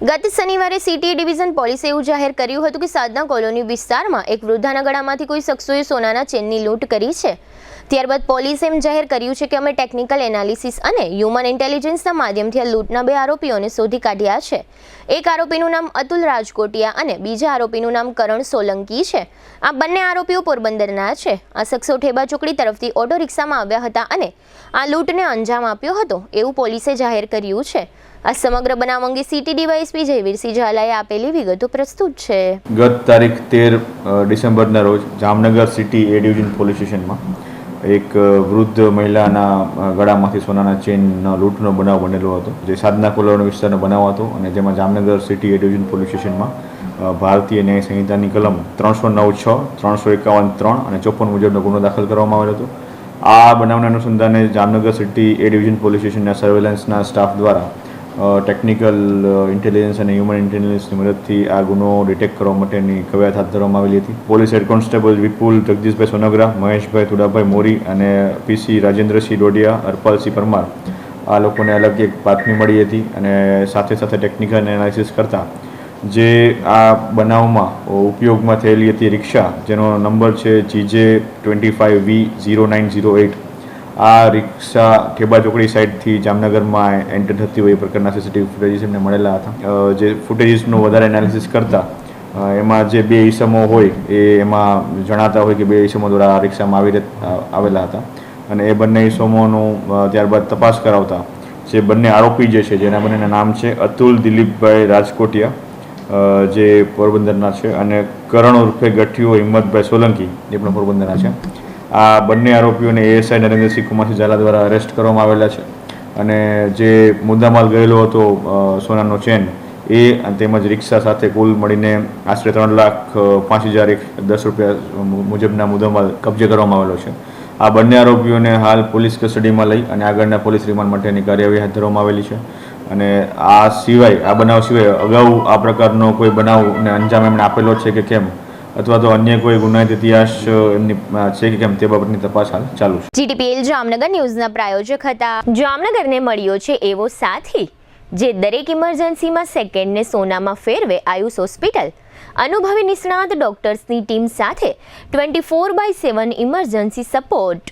ગત શનિવારે city division પોલીસે એવું જાહેર કર્યું હતું કે સાધના કોલોની વિસ્તારમાં એક વૃદ્ધાના ગળામાંથી કોઈ શખ્સોએ સોનાના ચેનની લૂંટ કરી છે। ત્યારબાદ પોલીસે એમ જાહેર કર્યું છે કે અમે ટેકનિકલ એનાલિસિસ અને હ્યુમન ઇન્ટેલિજન્સના માધ્યમથી આ લૂંટના 2 આરોપીઓને શોધી કાઢ્યા છે। એક આરોપીનું નામ અતુલ રાજકોટિયા અને બીજા આરોપીનું નામ કરણ સોલંકી છે। આ બંને આરોપીઓ પોરબંદરના છે। આ શખ્સો ઠેબા ચોકડી તરફથી ઓટો રિક્ષામાં આવ્યા હતા અને આ લૂંટને અંજામ આપ્યો હતો એવું પોલીસે જાહેર કર્યું છે। આ સમગ્ર બનાવ અંગે સિટી ડીવાયએસપી જયવીરસિંહ ઝાલાએ આપેલી વિગતો પ્રસ્તુત છે। ગત તારીખ 13 ડિસેમ્બરના રોજ જામનગર સિટી એ ડિવિઝન પોલીસ સ્ટેશનમાં એક વૃદ્ધ મહિલાના ગળામાંથી સોનાના ચેનનો લૂંટનો બનાવ બનેલો હતો, જે સાધના કોલોની વિસ્તારનો બનાવ હતો અને જેમાં જામનગર સિટી એ ડિવિઝન પોલીસ સ્ટેશનમાં ભારતીય ન્યાય સંહિતાની કલમ 309(6), 351(3) અને 54 મુજબનો ગુનો દાખલ કરવામાં આવેલો હતો। આ બનાવના અનુસંધાને જામનગર સિટી એ ડિવિઝન પોલીસ સ્ટેશનના સર્વેલન્સના સ્ટાફ દ્વારા ટેકનિકલ ઇન્ટેલિજન્સ અને હ્યુમન ઇન્ટેલિજન્સની મદદથી આ ગુનો ડિટેક્ટ કરવા માટેની કવાયત હાથ ધરવામાં આવેલી હતી। પોલીસ હેડ કોન્સ્ટેબલ વિપુલ જગદીશભાઈ સોનગરા, મહેશભાઈ તુડાભાઈ મોરી અને પીસી રાજેન્દ્રસિંહ ડોડિયા, હરપાલસિંહ પરમાર આ લોકોને અલગ એક બાતમી મળી હતી અને સાથે સાથે ટેકનિકલ એનાલિસિસ કરતા જે આ બનાવમાં ઉપયોગમાં થયેલી હતી રિક્ષા, જેનો નંબર છે GJ25V0908, આ રિક્ષા ઠેબા ચોકડી સાઈડથી જામનગરમાં એન્ટર થતી હોય એ પ્રકારના સીસીટીવી ફૂટેજીસ એમને મળેલા હતા। જે ફૂટેજીસનું વધારે એનાલિસિસ કરતા એમાં જે 2 ઈસમો હોય એ એમાં જણાતા હોય કે 2 ઈસમો દ્વારા આ રિક્ષામાં આવેલા હતા અને એ બંને ઈસમોનું ત્યારબાદ તપાસ કરાવતા જે બંને આરોપી જે છે, જેના બંનેના નામ છે અતુલ દિલીપભાઈ રાજકોટિયા, જે પોરબંદરના છે, અને કરણ ઉર્ફે ગઠિયો હિંમતભાઈ સોલંકી, એ પણ પોરબંદરના છે। આ બંને આરોપીઓને એએસઆઈ નરેન્દ્રસિંહ કુમારસિંહ ઝાલા દ્વારા અરેસ્ટ કરવામાં આવેલા છે અને જે મુદ્દામાલ ગયેલો હતો સોનાનો ચેન એ તેમજ રિક્ષા સાથે કુલ મળીને આશરે 3,05,010 રૂપિયા મુજબના મુદ્દામાલ કબજે કરવામાં આવેલો છે। આ બંને આરોપીઓને હાલ પોલીસ કસ્ટડીમાં લઈ અને આગળના પોલીસ રિમાન્ડ માટેની કાર્યવાહી હાથ ધરવામાં આવેલી છે અને આ બનાવ સિવાય અગાઉ આ પ્રકારનો કોઈ બનાવને અંજામ એમણે આપેલો છે કે કેમ, અથવા તો અન્ય કોઈ ગુનાહિત ઇતિહાસ એમની છે કે કેમ, તે બાબતની તપાસ હાલ ચાલુ છે। જીટીપીએલ જામનગર ન્યૂઝના પ્રાયોજક હતા જામનગરને મળ્યો છે એવો સાથી જે દરેક ઇમરજન્સીમાં સેકન્ડને સોનામાં ફેરવે આયુષ હોસ્પિટલ। અનુભવી નિષ્ણાત ડોક્ટર્સની ટીમ સાથે 24/7 ઇમરજન્સી સપોર્ટ।